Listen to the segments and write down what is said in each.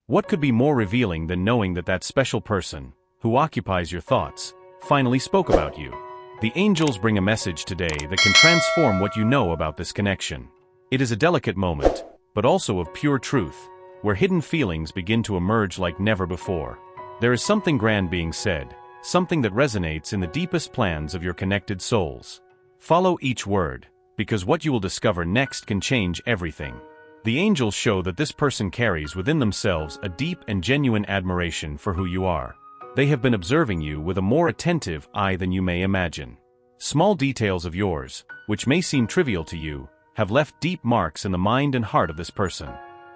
What could be more revealing than knowing that that special person, who occupies your thoughts, finally spoke about you? The angels bring a message today that can transform what you know about this connection. It is a delicate moment, but also of pure truth, where hidden feelings begin to emerge like never before. There is something grand being said, something that resonates in the deepest plans of your connected souls. Follow each word, because what you will discover next can change everything. The angels show that this person carries within themselves a deep and genuine admiration for who you are. They have been observing you with a more attentive eye than you may imagine. Small details of yours, which may seem trivial to you, have left deep marks in the mind and heart of this person.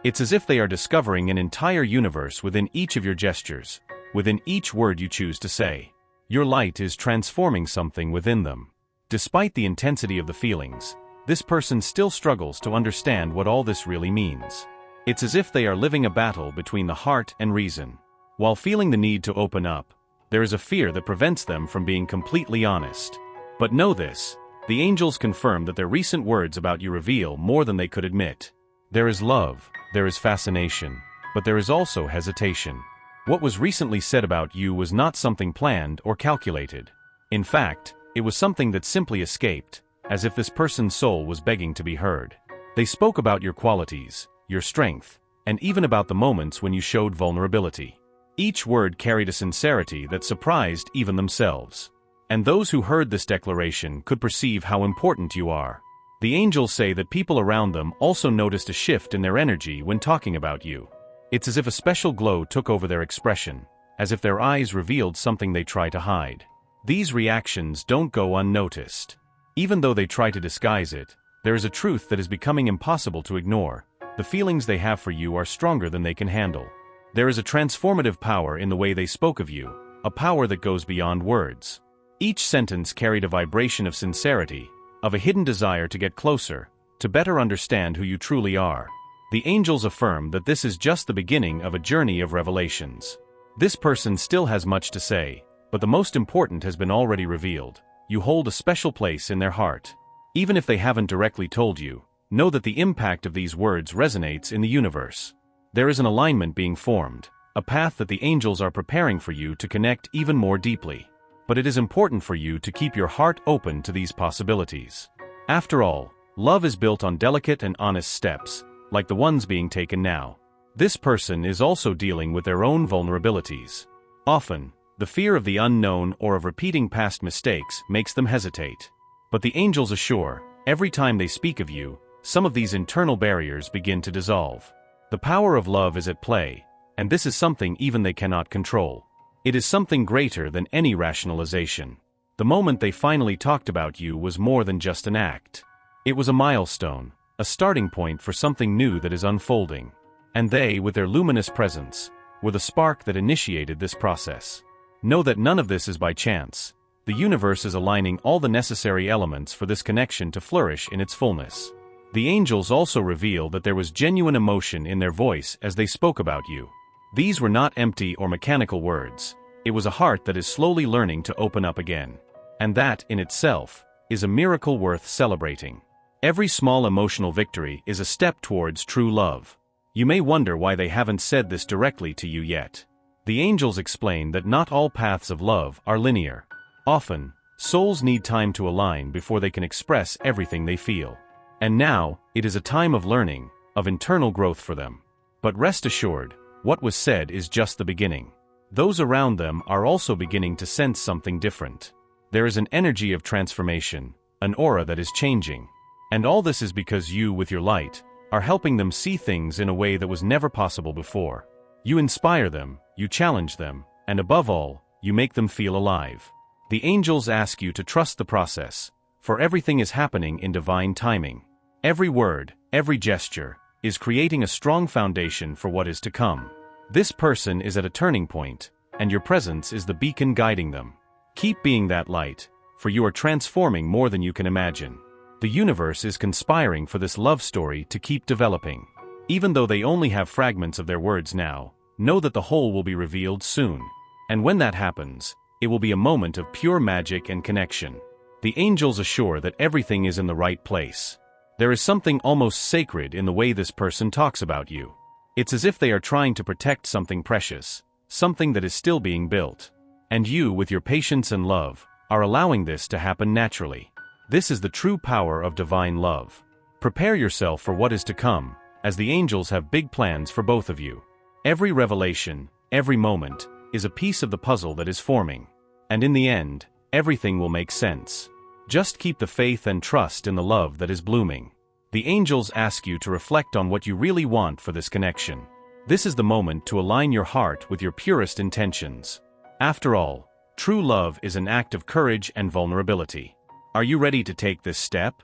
It's as if they are discovering an entire universe within each of your gestures, within each word you choose to say. Your light is transforming something within them. Despite the intensity of the feelings, this person still struggles to understand what all this really means. It's as if they are living a battle between the heart and reason. While feeling the need to open up, there is a fear that prevents them from being completely honest. But know this, the angels confirm that their recent words about you reveal more than they could admit. There is love, there is fascination, but there is also hesitation. What was recently said about you was not something planned or calculated. In fact, it was something that simply escaped, as if this person's soul was begging to be heard. They spoke about your qualities, your strength, and even about the moments when you showed vulnerability. Each word carried a sincerity that surprised even themselves. And those who heard this declaration could perceive how important you are. The angels say that people around them also noticed a shift in their energy when talking about you. It's as if a special glow took over their expression, as if their eyes revealed something they try to hide. These reactions don't go unnoticed. Even though they try to disguise it, there is a truth that is becoming impossible to ignore. The feelings they have for you are stronger than they can handle. There is a transformative power in the way they spoke of you, a power that goes beyond words. Each sentence carried a vibration of sincerity, of a hidden desire to get closer, to better understand who you truly are. The angels affirm that this is just the beginning of a journey of revelations. This person still has much to say, but the most important has been already revealed. You hold a special place in their heart. Even if they haven't directly told you, know that the impact of these words resonates in the universe. There is an alignment being formed, a path that the angels are preparing for you to connect even more deeply. But it is important for you to keep your heart open to these possibilities. After all, love is built on delicate and honest steps, like the ones being taken now. This person is also dealing with their own vulnerabilities. Often, the fear of the unknown or of repeating past mistakes makes them hesitate. But the angels assure, every time they speak of you, some of these internal barriers begin to dissolve. The power of love is at play, and this is something even they cannot control. It is something greater than any rationalization. The moment they finally talked about you was more than just an act. It was a milestone, a starting point for something new that is unfolding. And they, with their luminous presence, were the spark that initiated this process. Know that none of this is by chance. The universe is aligning all the necessary elements for this connection to flourish in its fullness. The angels also reveal that there was genuine emotion in their voice as they spoke about you. These were not empty or mechanical words. It was a heart that is slowly learning to open up again. And that, in itself, is a miracle worth celebrating. Every small emotional victory is a step towards true love. You may wonder why they haven't said this directly to you yet. The angels explain that not all paths of love are linear. Often, souls need time to align before they can express everything they feel. And now, it is a time of learning, of internal growth for them. But rest assured, what was said is just the beginning. Those around them are also beginning to sense something different. There is an energy of transformation, an aura that is changing. And all this is because you, with your light, are helping them see things in a way that was never possible before. You inspire them, you challenge them, and above all, you make them feel alive. The angels ask you to trust the process, for everything is happening in divine timing. Every word, every gesture, is creating a strong foundation for what is to come. This person is at a turning point, and your presence is the beacon guiding them. Keep being that light, for you are transforming more than you can imagine. The universe is conspiring for this love story to keep developing. Even though they only have fragments of their words now, know that the whole will be revealed soon. And when that happens, it will be a moment of pure magic and connection. The angels assure that everything is in the right place. There is something almost sacred in the way this person talks about you. It's as if they are trying to protect something precious, something that is still being built. And you, with your patience and love, are allowing this to happen naturally. This is the true power of divine love. Prepare yourself for what is to come, as the angels have big plans for both of you. Every revelation, every moment, is a piece of the puzzle that is forming. And in the end, everything will make sense. Just keep the faith and trust in the love that is blooming. The angels ask you to reflect on what you really want for this connection. This is the moment to align your heart with your purest intentions. After all, true love is an act of courage and vulnerability. Are you ready to take this step?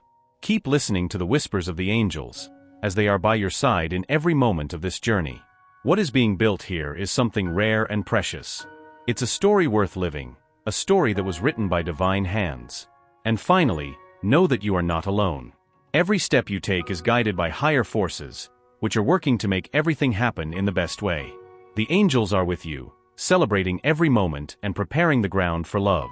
Keep listening to the whispers of the angels, as they are by your side in every moment of this journey. What is being built here is something rare and precious. It's a story worth living, a story that was written by divine hands. And finally, know that you are not alone. Every step you take is guided by higher forces, which are working to make everything happen in the best way. The angels are with you, celebrating every moment and preparing the ground for love.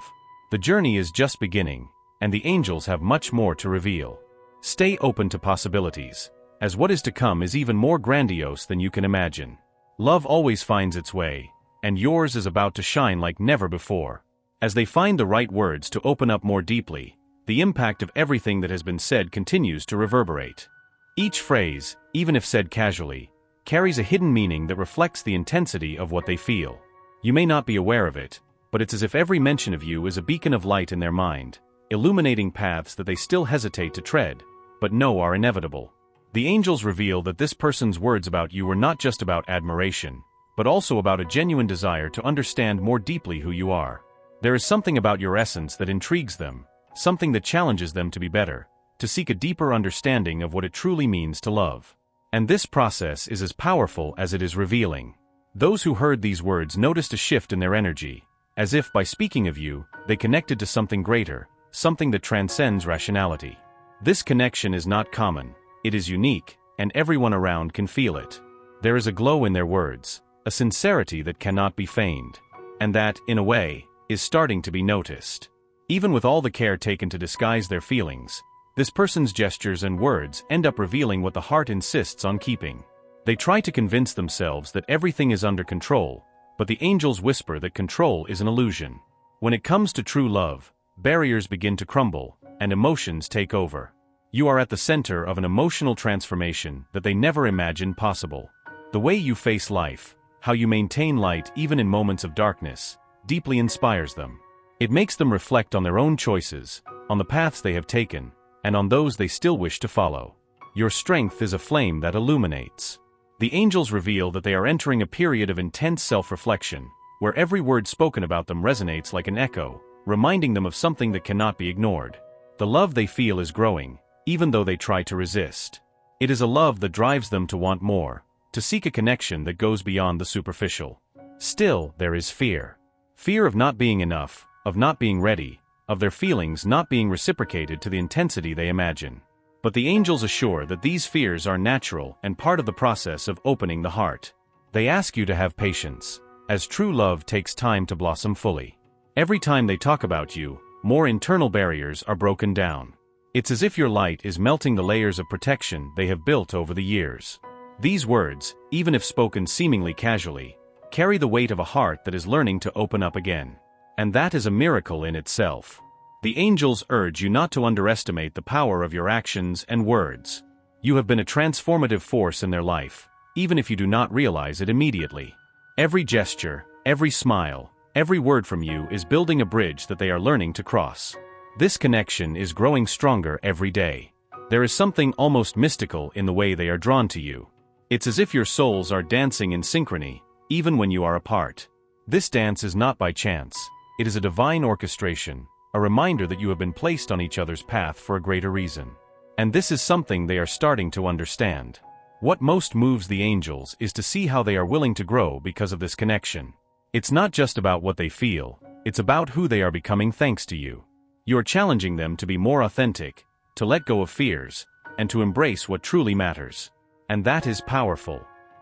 The journey is just beginning, and the angels have much more to reveal. Stay open to possibilities, as what is to come is even more grandiose than you can imagine. Love always finds its way, and yours is about to shine like never before. As they find the right words to open up more deeply, the impact of everything that has been said continues to reverberate. Each phrase, even if said casually, carries a hidden meaning that reflects the intensity of what they feel. You may not be aware of it, but it's as if every mention of you is a beacon of light in their mind, illuminating paths that they still hesitate to tread, but know are inevitable. The angels reveal that this person's words about you were not just about admiration, but also about a genuine desire to understand more deeply who you are. There is something about your essence that intrigues them, something that challenges them to be better, to seek a deeper understanding of what it truly means to love. And this process is as powerful as it is revealing. Those who heard these words noticed a shift in their energy, as if by speaking of you, they connected to something greater, something that transcends rationality. This connection is not common, it is unique, and everyone around can feel it. There is a glow in their words, a sincerity that cannot be feigned, and that, in a way, is starting to be noticed. Even with all the care taken to disguise their feelings, this person's gestures and words end up revealing what the heart insists on keeping. They try to convince themselves that everything is under control, but the angels whisper that control is an illusion. When it comes to true love, barriers begin to crumble, and emotions take over. You are at the center of an emotional transformation that they never imagined possible. The way you face life, how you maintain light even in moments of darkness, deeply inspires them. It makes them reflect on their own choices, on the paths they have taken, and on those they still wish to follow. Your strength is a flame that illuminates. The angels reveal that they are entering a period of intense self-reflection, where every word spoken about them resonates like an echo, reminding them of something that cannot be ignored. The love they feel is growing, even though they try to resist. It is a love that drives them to want more, to seek a connection that goes beyond the superficial. Still, there is fear. Fear of not being enough, of not being ready, of their feelings not being reciprocated to the intensity they imagine. But the angels assure that these fears are natural and part of the process of opening the heart. They ask you to have patience, as true love takes time to blossom fully. Every time they talk about you, more internal barriers are broken down. It's as if your light is melting the layers of protection they have built over the years. These words, even if spoken seemingly casually, carry the weight of a heart that is learning to open up again. And that is a miracle in itself. The angels urge you not to underestimate the power of your actions and words. You have been a transformative force in their life, even if you do not realize it immediately. Every gesture, every smile, every word from you is building a bridge that they are learning to cross. This connection is growing stronger every day. There is something almost mystical in the way they are drawn to you. It's as if your souls are dancing in synchrony, even when you are apart. This dance is not by chance. It is a divine orchestration, a reminder that you have been placed on each other's path for a greater reason. And this is something they are starting to understand. What most moves the angels is to see how they are willing to grow because of this connection. It's not just about what they feel, it's about who they are becoming thanks to you. You are challenging them to be more authentic, to let go of fears, and to embrace what truly matters. And that is powerful.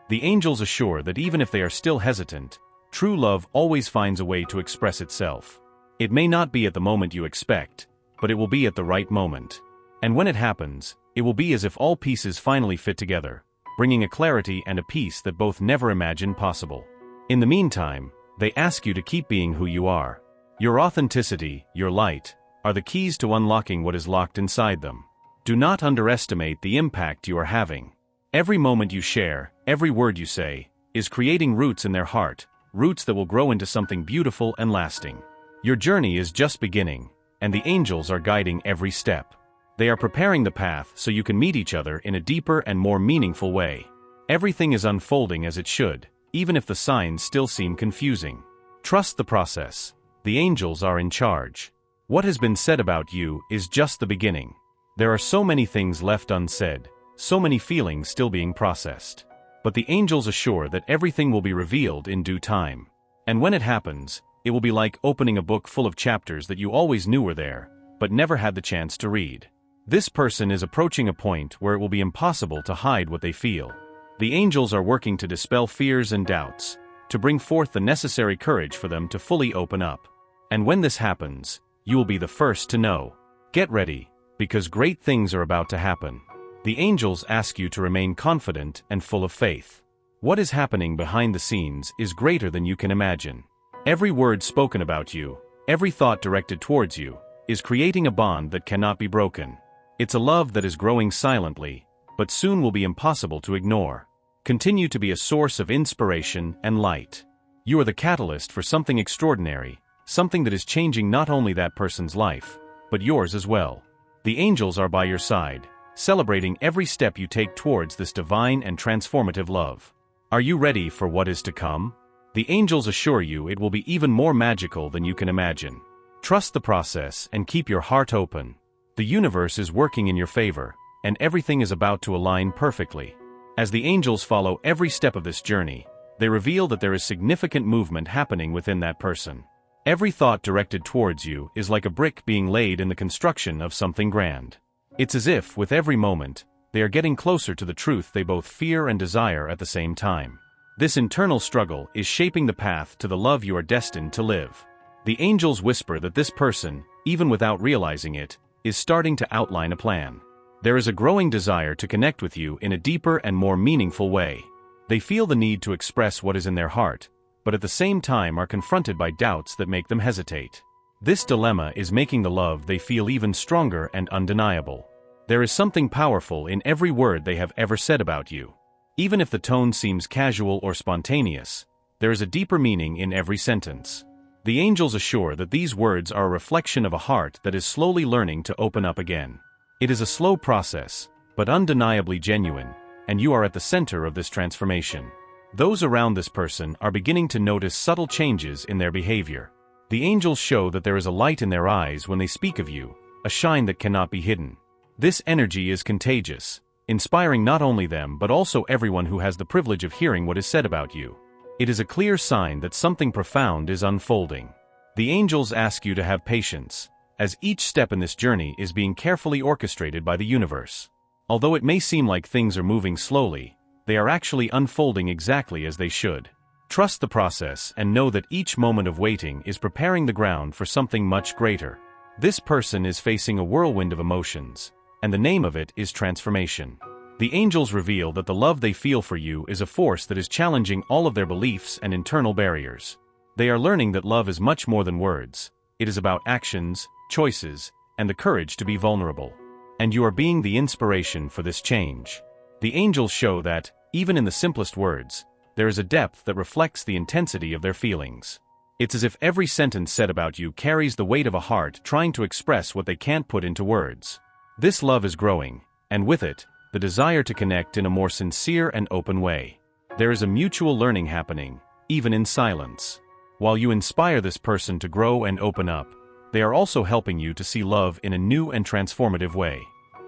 The angels assure that even if they are still hesitant, true love always finds a way to express itself. It may not be at the moment you expect, but it will be at the right moment. And when it happens, it will be as if all pieces finally fit together, bringing a clarity and a peace that both never imagined possible. In the meantime, they ask you to keep being who you are. Your authenticity, your light, are the keys to unlocking what is locked inside them. Do not underestimate the impact you are having. Every moment you share, every word you say, is creating roots in their heart, roots that will grow into something beautiful and lasting. Your journey is just beginning, and the angels are guiding every step. They are preparing the path so you can meet each other in a deeper and more meaningful way. Everything is unfolding as it should, even if the signs still seem confusing. Trust the process. The angels are in charge. What has been said about you is just the beginning. There are so many things left unsaid, so many feelings still being processed. But the angels assure that everything will be revealed in due time. And when it happens, it will be like opening a book full of chapters that you always knew were there, but never had the chance to read. This person is approaching a point where it will be impossible to hide what they feel. The angels are working to dispel fears and doubts, to bring forth the necessary courage for them to fully open up. And when this happens, you will be the first to know. Get ready, because great things are about to happen. The angels ask you to remain confident and full of faith. What is happening behind the scenes is greater than you can imagine. Every word spoken about you, every thought directed towards you, is creating a bond that cannot be broken. It's a love that is growing silently, but soon will be impossible to ignore. Continue to be a source of inspiration and light. You are the catalyst for something extraordinary, something that is changing not only that person's life, but yours as well. The angels are by your side, celebrating every step you take towards this divine and transformative love. Are you ready for what is to come? The angels assure you it will be even more magical than you can imagine. Trust the process and keep your heart open. The universe is working in your favor, and everything is about to align perfectly. As the angels follow every step of this journey, they reveal that there is significant movement happening within that person. Every thought directed towards you is like a brick being laid in the construction of something grand. It's as if, with every moment, they are getting closer to the truth they both fear and desire at the same time. This internal struggle is shaping the path to the love you are destined to live. The angels whisper that this person, even without realizing it, is starting to outline a plan. There is a growing desire to connect with you in a deeper and more meaningful way. They feel the need to express what is in their heart, but at the same time are confronted by doubts that make them hesitate. This dilemma is making the love they feel even stronger and undeniable. There is something powerful in every word they have ever said about you. Even if the tone seems casual or spontaneous, there is a deeper meaning in every sentence. The angels assure that these words are a reflection of a heart that is slowly learning to open up again. It is a slow process, but undeniably genuine, and you are at the center of this transformation. Those around this person are beginning to notice subtle changes in their behavior. The angels show that there is a light in their eyes when they speak of you, a shine that cannot be hidden. This energy is contagious, inspiring not only them but also everyone who has the privilege of hearing what is said about you. It is a clear sign that something profound is unfolding. The angels ask you to have patience, as each step in this journey is being carefully orchestrated by the universe. Although it may seem like things are moving slowly, they are actually unfolding exactly as they should. Trust the process and know that each moment of waiting is preparing the ground for something much greater. This person is facing a whirlwind of emotions, and the name of it is transformation. The angels reveal that the love they feel for you is a force that is challenging all of their beliefs and internal barriers. They are learning that love is much more than words. It is about actions, choices, and the courage to be vulnerable. And you are being the inspiration for this change. The angels show that, even in the simplest words, there is a depth that reflects the intensity of their feelings. It's as if every sentence said about you carries the weight of a heart trying to express what they can't put into words. This love is growing, and with it, the desire to connect in a more sincere and open way. There is a mutual learning happening, even in silence. While you inspire this person to grow and open up, they are also helping you to see love in a new and transformative way.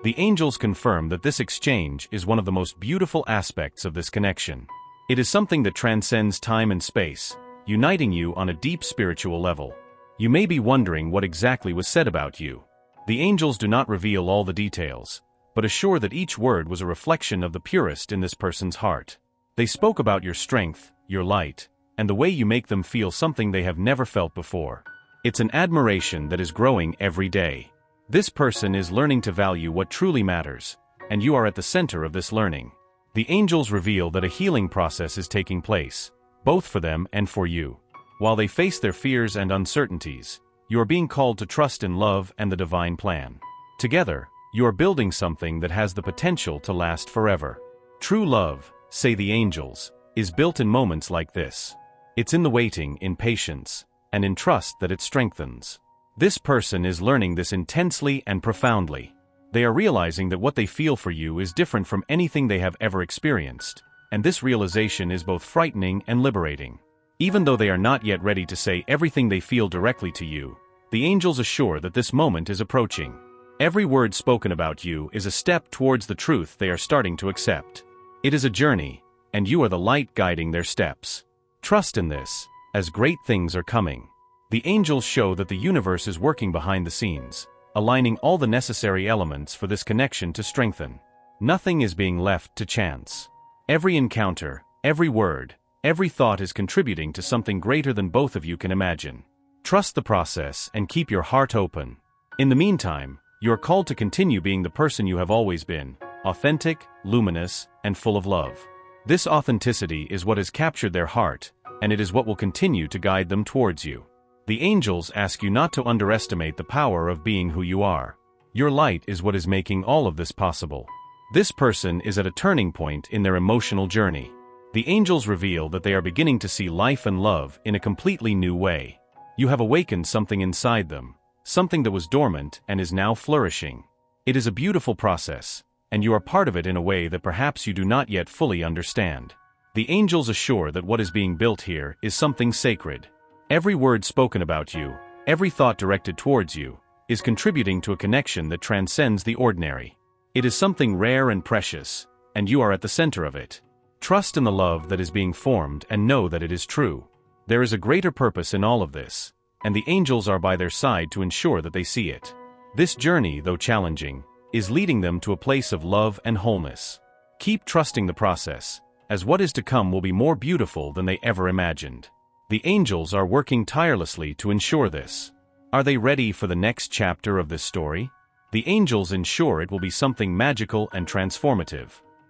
The angels confirm that this exchange is one of the most beautiful aspects of this connection. It is something that transcends time and space, uniting you on a deep spiritual level. You may be wondering what exactly was said about you. The angels do not reveal all the details, but assure that each word was a reflection of the purest in this person's heart. They spoke about your strength, your light, and the way you make them feel something they have never felt before. It's an admiration that is growing every day. This person is learning to value what truly matters, and you are at the center of this learning. The angels reveal that a healing process is taking place, both for them and for you. While they face their fears and uncertainties, you are being called to trust in love and the divine plan. Together, you are building something that has the potential to last forever. True love, say the angels, is built in moments like this. It's in the waiting, in patience, and in trust that it strengthens. This person is learning this intensely and profoundly. They are realizing that what they feel for you is different from anything they have ever experienced, and this realization is both frightening and liberating. Even though they are not yet ready to say everything they feel directly to you, the angels assure that this moment is approaching. Every word spoken about you is a step towards the truth they are starting to accept. It is a journey, and you are the light guiding their steps. Trust in this, as great things are coming. The angels show that the universe is working behind the scenes, aligning all the necessary elements for this connection to strengthen. Nothing is being left to chance. Every encounter, every word, every thought is contributing to something greater than both of you can imagine. Trust the process and keep your heart open. In the meantime, you are called to continue being the person you have always been, authentic, luminous, and full of love. This authenticity is what has captured their heart, and it is what will continue to guide them towards you. The angels ask you not to underestimate the power of being who you are. Your light is what is making all of this possible. This person is at a turning point in their emotional journey. The angels reveal that they are beginning to see life and love in a completely new way. You have awakened something inside them, something that was dormant and is now flourishing. It is a beautiful process, and you are part of it in a way that perhaps you do not yet fully understand. The angels assure that what is being built here is something sacred. Every word spoken about you, every thought directed towards you, is contributing to a connection that transcends the ordinary. It is something rare and precious, and you are at the center of it. Trust in the love that is being formed and know that it is true. There is a greater purpose in all of this, and the angels are by their side to ensure that they see it. This journey, though challenging, is leading them to a place of love and wholeness. Keep trusting the process, as what is to come will be more beautiful than they ever imagined. The angels are working tirelessly to ensure this. Are they ready for the next chapter of this story? The angels ensure it will be something magical and transformative.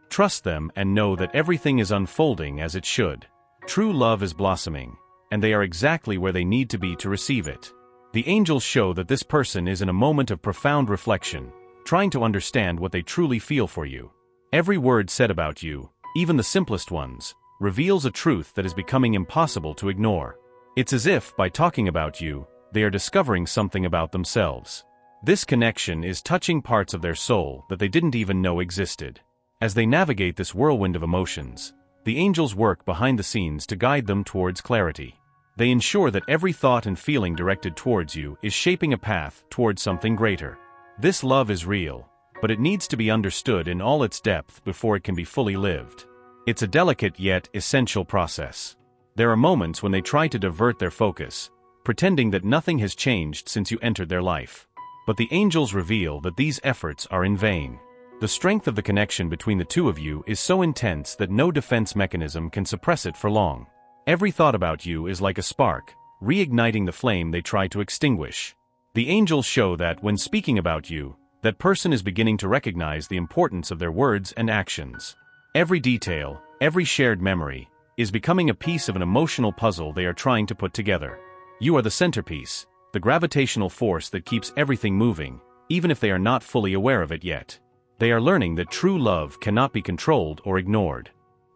Trust them and know that everything is unfolding as it should. True love is blossoming, and they are exactly where they need to be to receive it. The angels show that this person is in a moment of profound reflection, trying to understand what they truly feel for you. Every word said about you, even the simplest ones, reveals a truth that is becoming impossible to ignore. It's as if, by talking about you, they are discovering something about themselves. This connection is touching parts of their soul that they didn't even know existed. As they navigate this whirlwind of emotions, the angels work behind the scenes to guide them towards clarity. They ensure that every thought and feeling directed towards you is shaping a path towards something greater. This love is real, but it needs to be understood in all its depth before it can be fully lived. It's a delicate yet essential process. There are moments when they try to divert their focus, pretending that nothing has changed since you entered their life. But the angels reveal that these efforts are in vain. The strength of the connection between the two of you is so intense that no defense mechanism can suppress it for long. Every thought about you is like a spark, reigniting the flame they try to extinguish. The angels show that when speaking about you, that person is beginning to recognize the importance of their words and actions. Every detail, every shared memory, is becoming a piece of an emotional puzzle they are trying to put together. You are the centerpiece, the gravitational force that keeps everything moving, even if they are not fully aware of it yet. They are learning that true love cannot be controlled or ignored.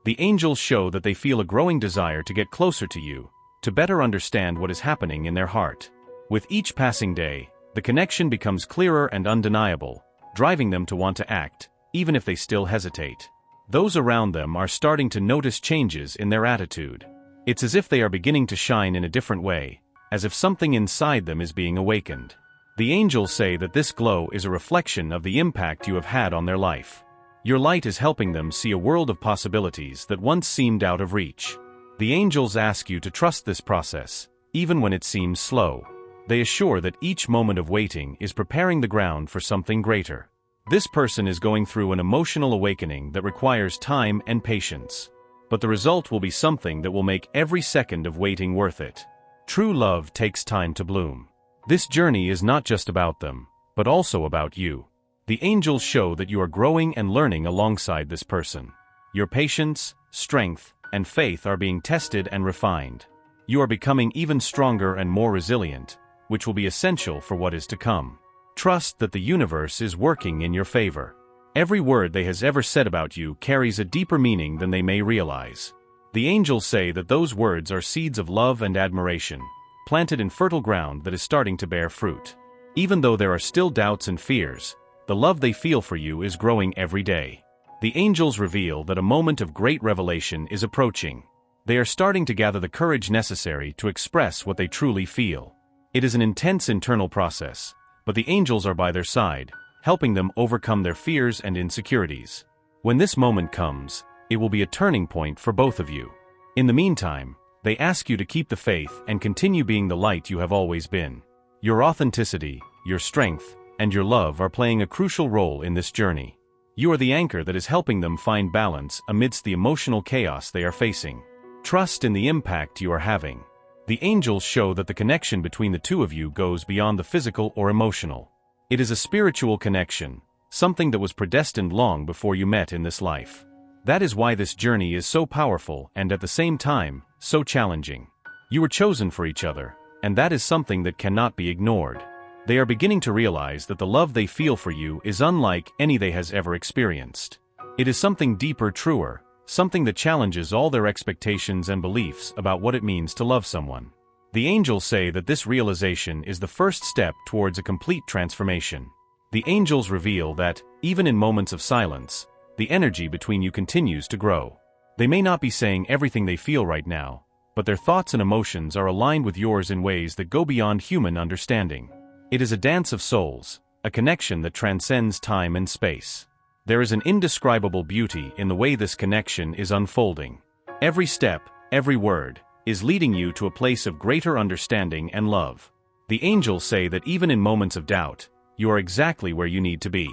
The angels show that they feel a growing desire to get closer to you, to better understand what is happening in their heart. With each passing day, the connection becomes clearer and undeniable, driving them to want to act, even if they still hesitate. Those around them are starting to notice changes in their attitude. It's as if they are beginning to shine in a different way, as if something inside them is being awakened. The angels say that this glow is a reflection of the impact you have had on their life. Your light is helping them see a world of possibilities that once seemed out of reach. The angels ask you to trust this process, even when it seems slow. They assure that each moment of waiting is preparing the ground for something greater. This person is going through an emotional awakening that requires time and patience. But the result will be something that will make every second of waiting worth it. True love takes time to bloom. This journey is not just about them, but also about you. The angels show that you are growing and learning alongside this person. Your patience, strength, and faith are being tested and refined. You are becoming even stronger and more resilient, which will be essential for what is to come. Trust that the universe is working in your favor. Every word they has ever said about you carries a deeper meaning than they may realize. The angels say that those words are seeds of love and admiration, planted in fertile ground that is starting to bear fruit. Even though there are still doubts and fears, the love they feel for you is growing every day. The angels reveal that a moment of great revelation is approaching. They are starting to gather the courage necessary to express what they truly feel. It is an intense internal process, but the angels are by their side, helping them overcome their fears and insecurities. When this moment comes, it will be a turning point for both of you. In the meantime, they ask you to keep the faith and continue being the light you have always been. Your authenticity, your strength, and your love are playing a crucial role in this journey. You are the anchor that is helping them find balance amidst the emotional chaos they are facing. Trust in the impact you are having. The angels show that the connection between the two of you goes beyond the physical or emotional. It is a spiritual connection, something that was predestined long before you met in this life. That is why this journey is so powerful and at the same time, so challenging. You were chosen for each other, and that is something that cannot be ignored. They are beginning to realize that the love they feel for you is unlike any they has ever experienced. It is something deeper, truer, something that challenges all their expectations and beliefs about what it means to love someone. The angels say that this realization is the first step towards a complete transformation. The angels reveal that, even in moments of silence, the energy between you continues to grow. They may not be saying everything they feel right now, but their thoughts and emotions are aligned with yours in ways that go beyond human understanding. It is a dance of souls, a connection that transcends time and space. There is an indescribable beauty in the way this connection is unfolding. Every step, every word, is leading you to a place of greater understanding and love. The angels say that even in moments of doubt, you are exactly where you need to be.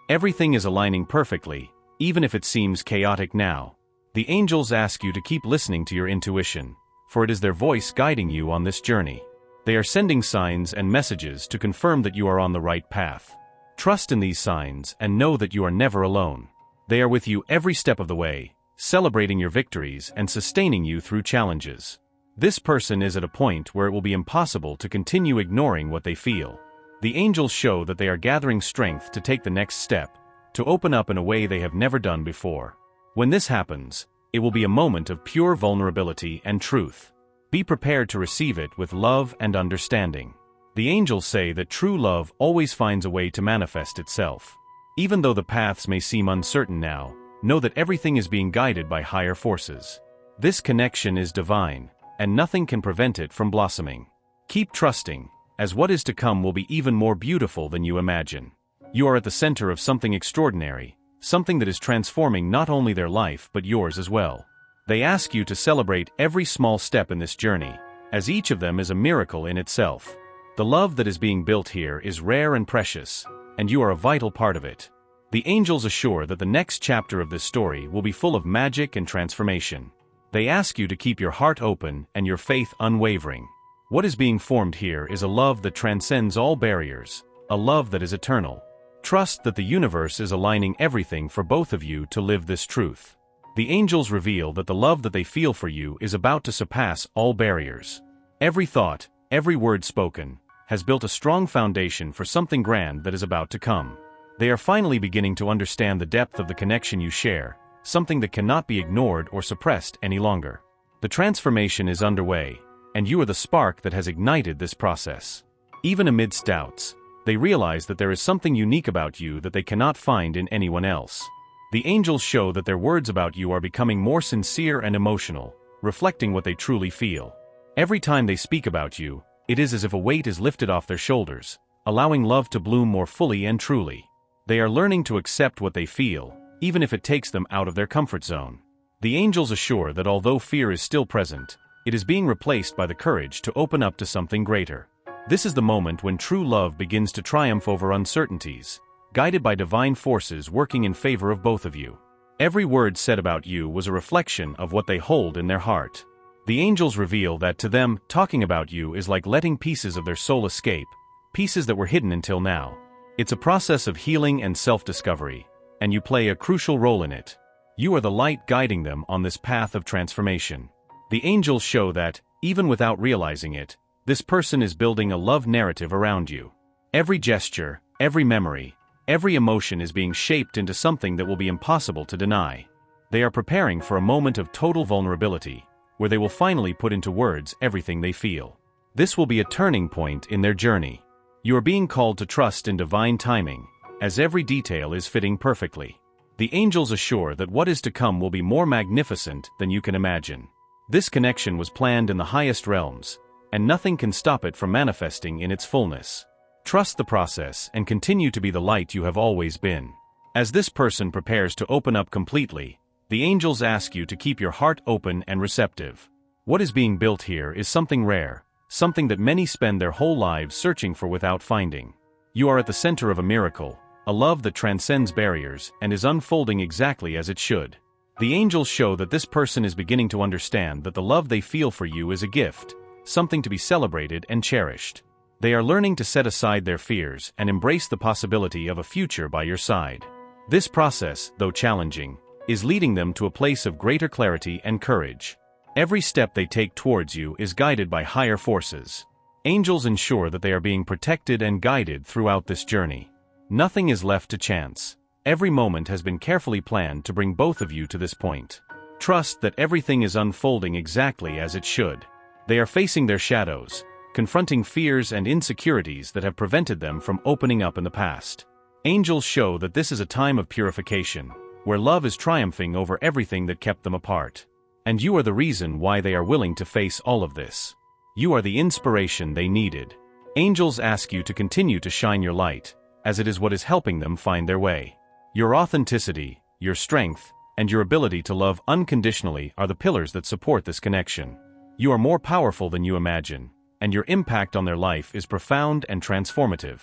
Everything is aligning perfectly, even if it seems chaotic now. The angels ask you to keep listening to your intuition, for it is their voice guiding you on this journey. They are sending signs and messages to confirm that you are on the right path. Trust in these signs and know that you are never alone. They are with you every step of the way, celebrating your victories and sustaining you through challenges. This person is at a point where it will be impossible to continue ignoring what they feel. The angels show that they are gathering strength to take the next step, to open up in a way they have never done before. When this happens, it will be a moment of pure vulnerability and truth. Be prepared to receive it with love and understanding. The angels say that true love always finds a way to manifest itself. Even though the paths may seem uncertain now, know that everything is being guided by higher forces. This connection is divine, and nothing can prevent it from blossoming. Keep trusting, as what is to come will be even more beautiful than you imagine. You are at the center of something extraordinary, something that is transforming not only their life but yours as well. They ask you to celebrate every small step in this journey, as each of them is a miracle in itself. The love that is being built here is rare and precious, and you are a vital part of it. The angels assure that the next chapter of this story will be full of magic and transformation. They ask you to keep your heart open and your faith unwavering. What is being formed here is a love that transcends all barriers, a love that is eternal. Trust that the universe is aligning everything for both of you to live this truth. The angels reveal that the love that they feel for you is about to surpass all barriers. Every thought, every word spoken, has built a strong foundation for something grand that is about to come. They are finally beginning to understand the depth of the connection you share, something that cannot be ignored or suppressed any longer. The transformation is underway, and you are the spark that has ignited this process. Even amidst doubts, they realize that there is something unique about you that they cannot find in anyone else. The angels show that their words about you are becoming more sincere and emotional, reflecting what they truly feel. Every time they speak about you, it is as if a weight is lifted off their shoulders, allowing love to bloom more fully and truly. They are learning to accept what they feel, even if it takes them out of their comfort zone. The angels assure that although fear is still present, it is being replaced by the courage to open up to something greater. This is the moment when true love begins to triumph over uncertainties, guided by divine forces working in favor of both of you. Every word said about you was a reflection of what they hold in their heart. The angels reveal that to them, talking about you is like letting pieces of their soul escape, pieces that were hidden until now. It's a process of healing and self-discovery, and you play a crucial role in it. You are the light guiding them on this path of transformation. The angels show that, even without realizing it, this person is building a love narrative around you. Every gesture, every memory, every emotion is being shaped into something that will be impossible to deny. They are preparing for a moment of total vulnerability, where they will finally put into words everything they feel. This will be a turning point in their journey. You are being called to trust in divine timing, as every detail is fitting perfectly. The angels assure that what is to come will be more magnificent than you can imagine. This connection was planned in the highest realms, and nothing can stop it from manifesting in its fullness. Trust the process and continue to be the light you have always been. As this person prepares to open up completely, the angels ask you to keep your heart open and receptive. What is being built here is something rare, something that many spend their whole lives searching for without finding. You are at the center of a miracle, a love that transcends barriers and is unfolding exactly as it should. The angels show that this person is beginning to understand that the love they feel for you is a gift, something to be celebrated and cherished. They are learning to set aside their fears and embrace the possibility of a future by your side. This process, though challenging, is leading them to a place of greater clarity and courage. Every step they take towards you is guided by higher forces. Angels ensure that they are being protected and guided throughout this journey. Nothing is left to chance. Every moment has been carefully planned to bring both of you to this point. Trust that everything is unfolding exactly as it should. They are facing their shadows, confronting fears and insecurities that have prevented them from opening up in the past. Angels show that this is a time of purification, where love is triumphing over everything that kept them apart. And you are the reason why they are willing to face all of this. You are the inspiration they needed. Angels ask you to continue to shine your light, as it is what is helping them find their way. Your authenticity, your strength, and your ability to love unconditionally are the pillars that support this connection. You are more powerful than you imagine, and your impact on their life is profound and transformative.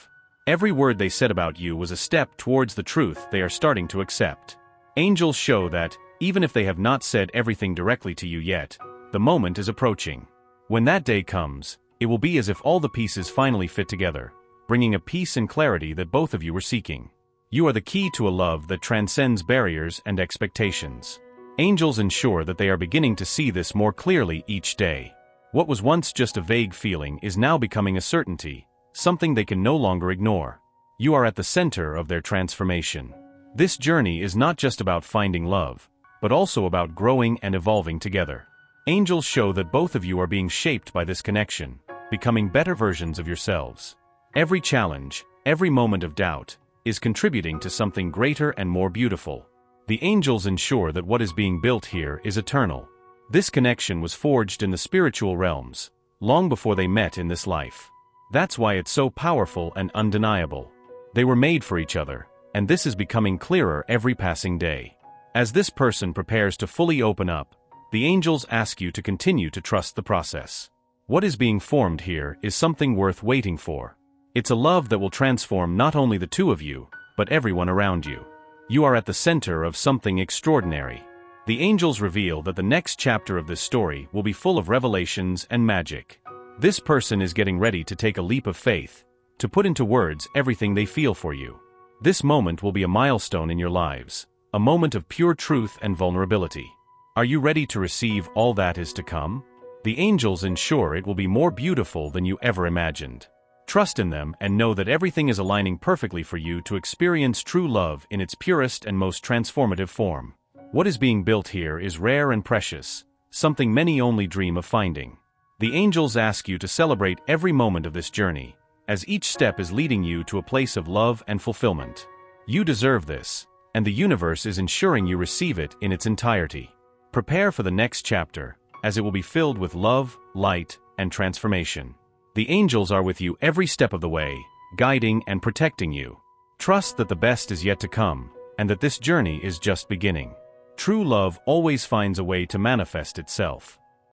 Every word they said about you was a step towards the truth they are starting to accept. Angels show that, even if they have not said everything directly to you yet, the moment is approaching. When that day comes, it will be as if all the pieces finally fit together, bringing a peace and clarity that both of you were seeking. You are the key to a love that transcends barriers and expectations. Angels ensure that they are beginning to see this more clearly each day. What was once just a vague feeling is now becoming a certainty, something they can no longer ignore. You are at the center of their transformation. This journey is not just about finding love, but also about growing and evolving together. Angels show that both of you are being shaped by this connection, becoming better versions of yourselves. Every challenge, every moment of doubt, is contributing to something greater and more beautiful. The angels ensure that what is being built here is eternal. This connection was forged in the spiritual realms, long before they met in this life. That's why it's so powerful and undeniable. They were made for each other, and this is becoming clearer every passing day. As this person prepares to fully open up, the angels ask you to continue to trust the process. What is being formed here is something worth waiting for. It's a love that will transform not only the two of you, but everyone around you. You are at the center of something extraordinary. The angels reveal that the next chapter of this story will be full of revelations and magic. This person is getting ready to take a leap of faith, to put into words everything they feel for you. This moment will be a milestone in your lives, a moment of pure truth and vulnerability. Are you ready to receive all that is to come? The angels ensure it will be more beautiful than you ever imagined. Trust in them and know that everything is aligning perfectly for you to experience true love in its purest and most transformative form. What is being built here is rare and precious, something many only dream of finding. The angels ask you to celebrate every moment of this journey, as each step is leading you to a place of love and fulfillment. You deserve this, and the universe is ensuring you receive it in its entirety. Prepare for the next chapter, as it will be filled with love, light, and transformation. The angels are with you every step of the way, guiding and protecting you. Trust that the best is yet to come, and that this journey is just beginning. True love always finds a way to manifest itself.